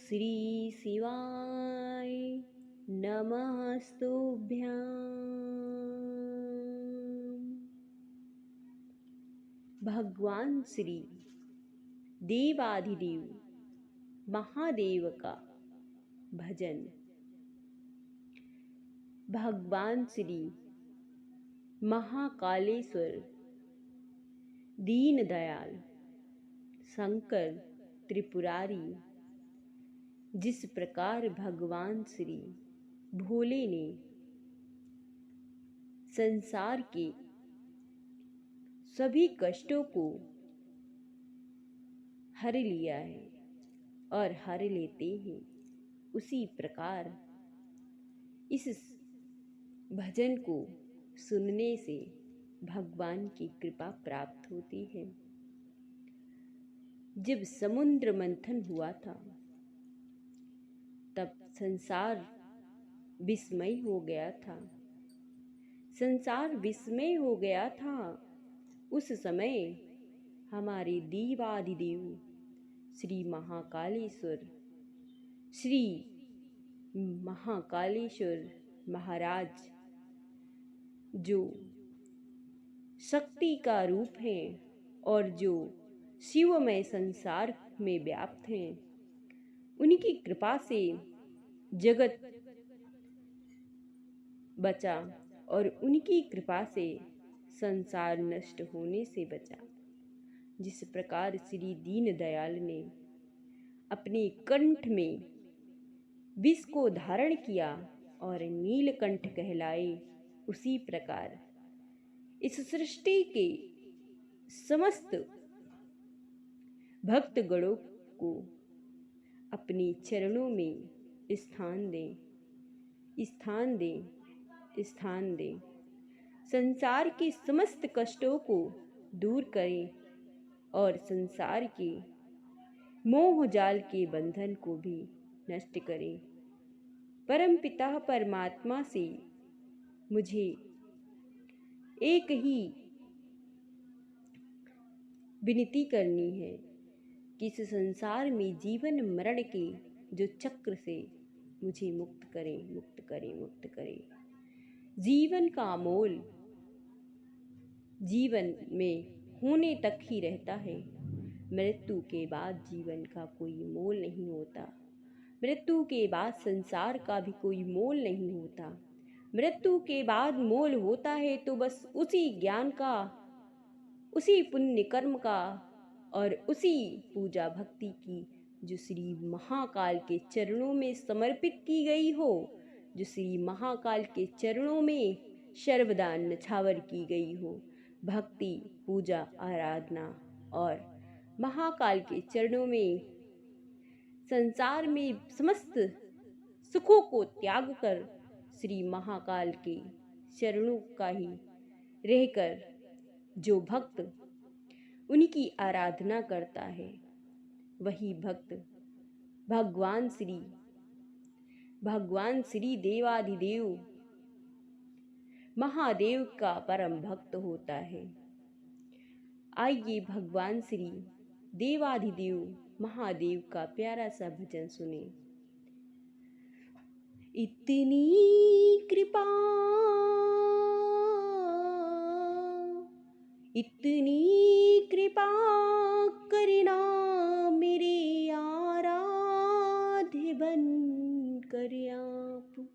श्री शिवाय नमस्तुभ्यां। भगवान श्री देवाधिदेव महादेव का भजन। भगवान श्री महाकालेश्वर दीनदयाल शंकर त्रिपुरारी, जिस प्रकार भगवान श्री भोले ने संसार के सभी कष्टों को हर लिया है और हर लेते हैं, उसी प्रकार इस भजन को सुनने से भगवान की कृपा प्राप्त होती है। जब समुद्र मंथन हुआ था तब संसार विस्मय हो गया था। संसार विस्मय हो गया था। उस समय हमारे देवाधिदेव श्री महाकालेश्वर श्री महाकालेश्वर महाराज, जो शक्ति का रूप है और जो शिवमय संसार में व्याप्त हैं, उनकी कृपा से जगत बचा और उनकी कृपा से संसार नष्ट होने से बचा। जिस प्रकार श्री दीनदयाल ने अपने कंठ में विष को धारण किया और नीलकंठ कहलाए, उसी प्रकार इस सृष्टि के समस्त भक्तगणों को अपने चरणों में स्थान दें, स्थान दें, स्थान दें। संसार के समस्त कष्टों को दूर करें और संसार के मोह जाल के बंधन को भी नष्ट करें। परमपिता परमात्मा से मुझे एक ही विनती करनी है कि इस संसार में जीवन मरण के जो चक्र से मुझे मुक्त करें, मुक्त करें, मुक्त करें। जीवन का मोल जीवन में होने तक ही रहता है। मृत्यु के बाद जीवन का कोई मोल नहीं होता। मृत्यु के बाद संसार का भी कोई मोल नहीं होता। मृत्यु के बाद मोल होता है तो बस उसी ज्ञान का, उसी पुण्य कर्म का और उसी पूजा भक्ति की जो श्री महाकाल के चरणों में समर्पित की गई हो, जो श्री महाकाल के चरणों में सर्वदा नछावर की गई हो। भक्ति, पूजा, आराधना और महाकाल के चरणों में संसार में समस्त सुखों को त्याग कर श्री महाकाल के चरणों का ही रहकर जो भक्त उनकी आराधना करता है, वही भक्त भगवान श्री देवाधिदेव महादेव का परम भक्त होता है। आइए भगवान श्री देवाधिदेव महादेव का प्यारा सा भजन सुने। इतनी कृपा, इतनी कृपा करना मेरे आराध्य बन कर आप।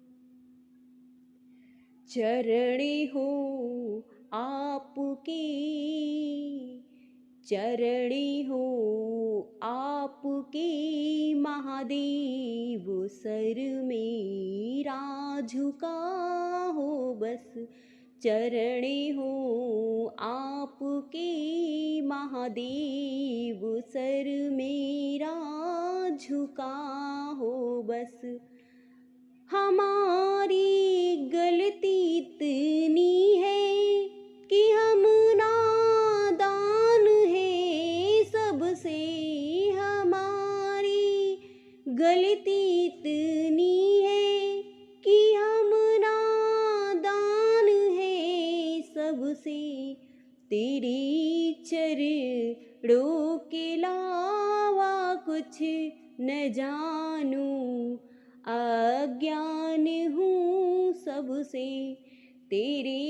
चरणे हो आपके, चरणे हो आपके महादेव, सर मेरा झुका हो बस। चरणे हो आपके महादेव, सर मेरा झुका हो बस। हमारी गलती इतनी है कि हम नादान हैं सबसे। हमारी गलती इतनी है कि हम नादान हैं सबसे। तेरे चरणों के लावा कुछ न जानूं, अज्ञान हूँ सबसे, तेरे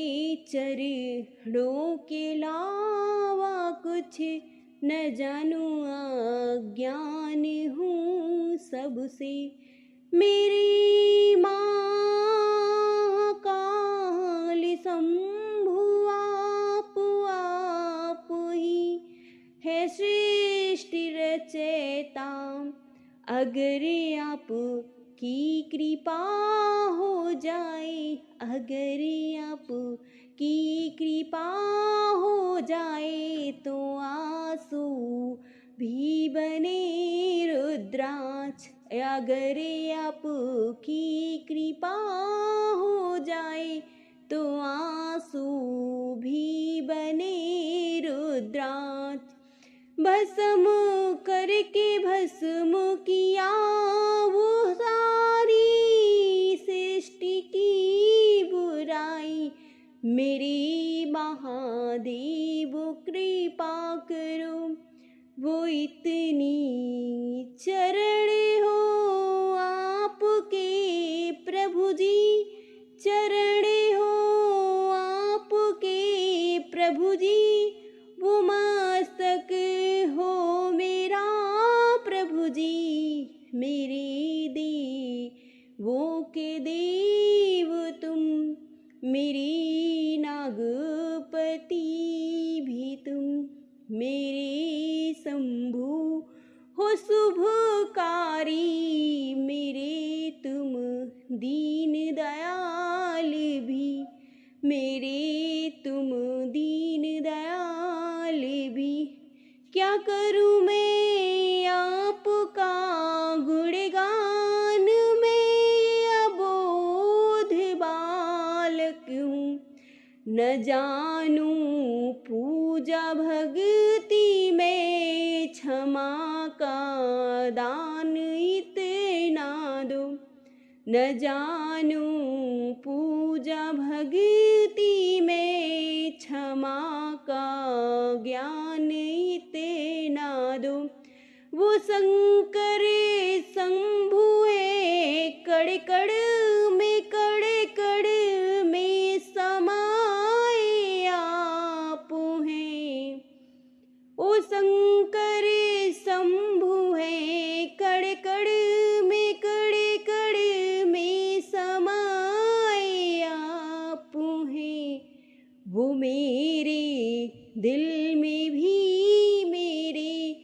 चरणों के अलावा कुछ न जानूं, अज्ञान हूँ सबसे। मेरी माँ काल शंभु आप ही है सृष्टि रचयिता, अगर आप की कृपा हो जाए, अगर आप की कृपा हो जाए, तो आंसू भी बने रुद्राक्ष, अगर आप की कृपा हो जाए, तो आंसू भी बने रुद्राक्ष। भस्म करके भस्म किया वो सारी सृष्टि की बुराई, मेरे महादेव कृपा करो, वो इतनी चरण हो आपके प्रभु जी, चरण हो आपके प्रभु जी, वो मस्तक हो मेरा प्रभु जी, मेरे देवों के देव तुम, मेरी नागपति भी तुम, मेरे शंभु हो शुभकारी, मेरे तुम दीन दयाल भी, मेरे तुम दीन दयाल भी। क्या करूँ मैं आपका गुणगान, मैं अबोध बालक हूँ, न जानूं पूजा भक्ति में, क्षमा का दान इतना दो, न जानूं पूजा भक्ति में, क्षमा का ज्ञान इतना दो। वो शंकर शंभु है कड़ कड़ में, कड़ कड़ में समाए आप हैं, ओ शंकर शंभु है कड़ कड़ में, कड़ कड़ में समाए आप हैं। वो मेरे दिल में भी मेरे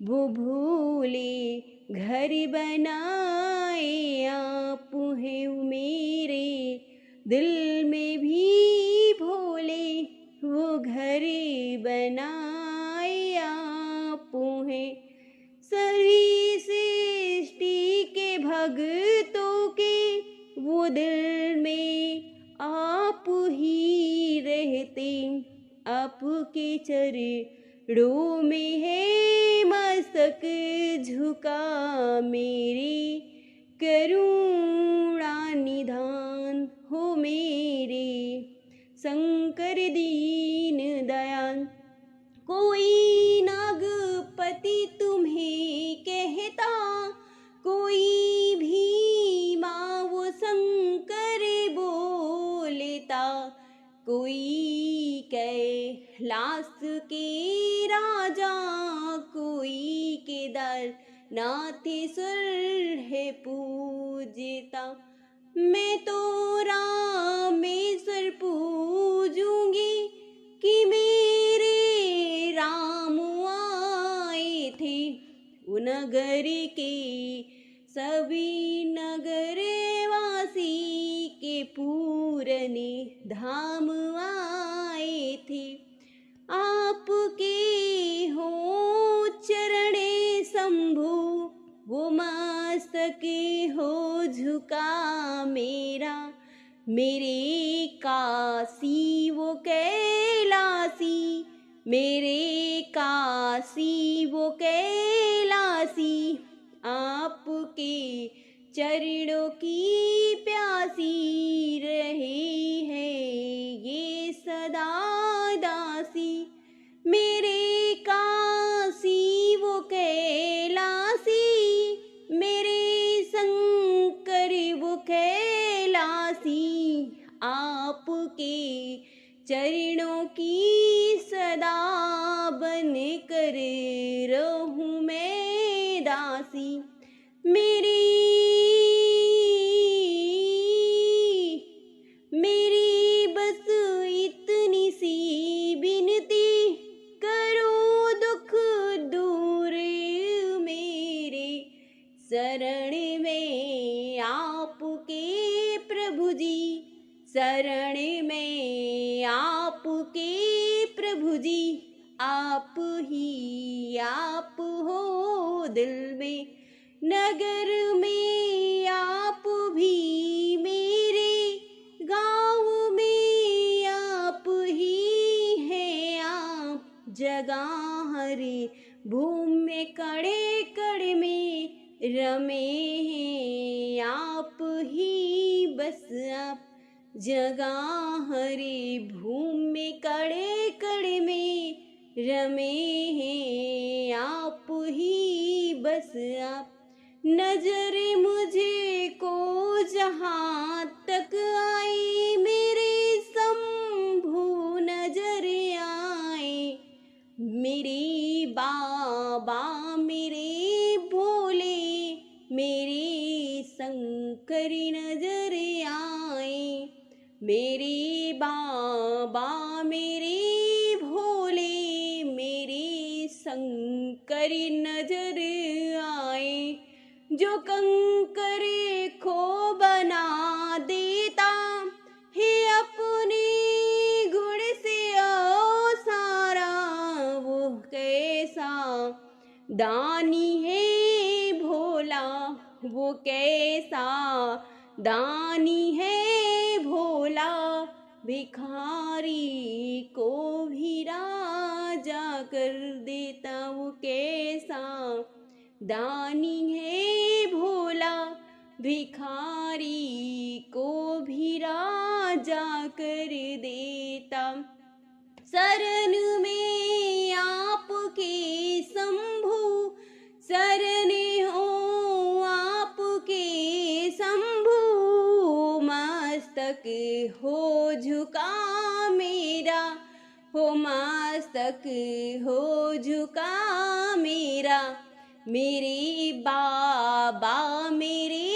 वो भोले घर बनाए आप हैं, वो मेरे दिल में भी भोले वो घर बनाए आप हैं। सभी सृष्टि के भक्तों के वो दिल में आप ही रहते, आपके चरणों में है मस्तक झुका, मेरे करुणा निधान हो मेरे शंकर दीन दयाल। कोई नागपति तुम्हें कहता, कोई भी माँ वो शंकर बोलता, कोई कैलाश के राजा, कोई केदारनाथेश्वर है पूजता। मैं तो रामेश्वर पूजूंगी कि मेरे राम आए थे, वो नगर के सभी नगरवासी के पूरने धाम आए थे। आपके हो चरणे शंभु, वो मस्तक हो झुका मेरा, मेरे काशी वो कैलासी, मेरे काशी वो कैलासी, आपके चरणों की प्यासी रही है ये सदा दासी। मेरे काशी वो कैलासी, कर रहूं मैं दासी। मेरी बस इतनी सी विनती, करो दुख दूर मेरे शरण में आपके प्रभु जी। शरण में आपके प्रभु जी। आप ही आप हो दिल में, नगर में आप भी मेरे, गाँव में आप ही हैं आप। जगह हरे भूमि में कड़े कड़े में रमे हैं आप ही बस आप। जगह हरे भूमि में कड़े कड़े में रमे हैं आप ही बस आप। नजर मुझे को जहाँ तक आए, मेरे शंभु नजर आए। मेरे बाबा मेरे भोले, मेरे शंकर नजर आए। मेरे बाबा मेरे भोले, मेरे शंकर नजर आए। जो कंकर को बना देता है अपने गुण से ओ सारा, वो कैसा दानी है भोला। वो कैसा दानी है भोला। भिखारी को भी राजा कर देता, वो कैसा दानी है भोला। भिखारी को भी राजा कर देता। शरण में आपके शंभु, शरण हो आपके शंभु। मस्तक हो झुका मेरा, हो मस्तक हो झुका मेरा। मेरे बाबा मेरे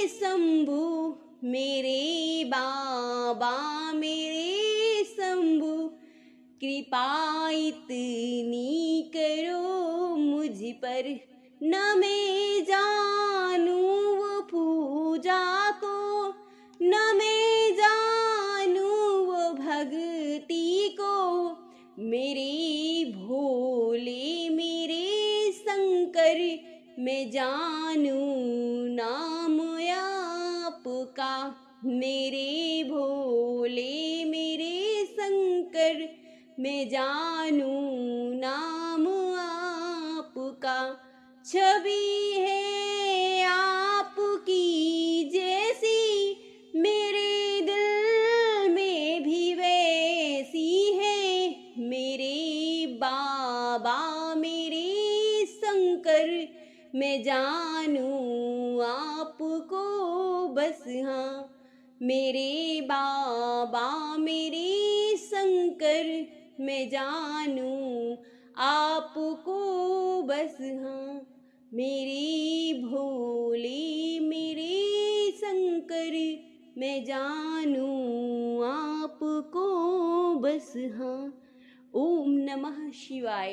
शंभु, मेरे बाबा मेरे शंभु। कृपा इतनी करो मुझ पर, न मैं जानूं वो पूजा को, न मैं जानूं वो भक्ति को। मेरे भोले मेरे शंकर, मैं जानूं नाम आपका। मेरे भोले मेरे शंकर, मैं जानूं नाम आपका। छवि है आपकी जैसी, मेरे दिल में भी वैसी है। मेरे बाबा मेरे शंकर, मैं जानूं आपको बस हाँ। मेरे बाबा मेरे शंकर, मैं जानूं आपको बस हाँ। मेरे भोले मेरे शंकर, मैं जानूं आपको बस हाँ। ओम नमः शिवाय।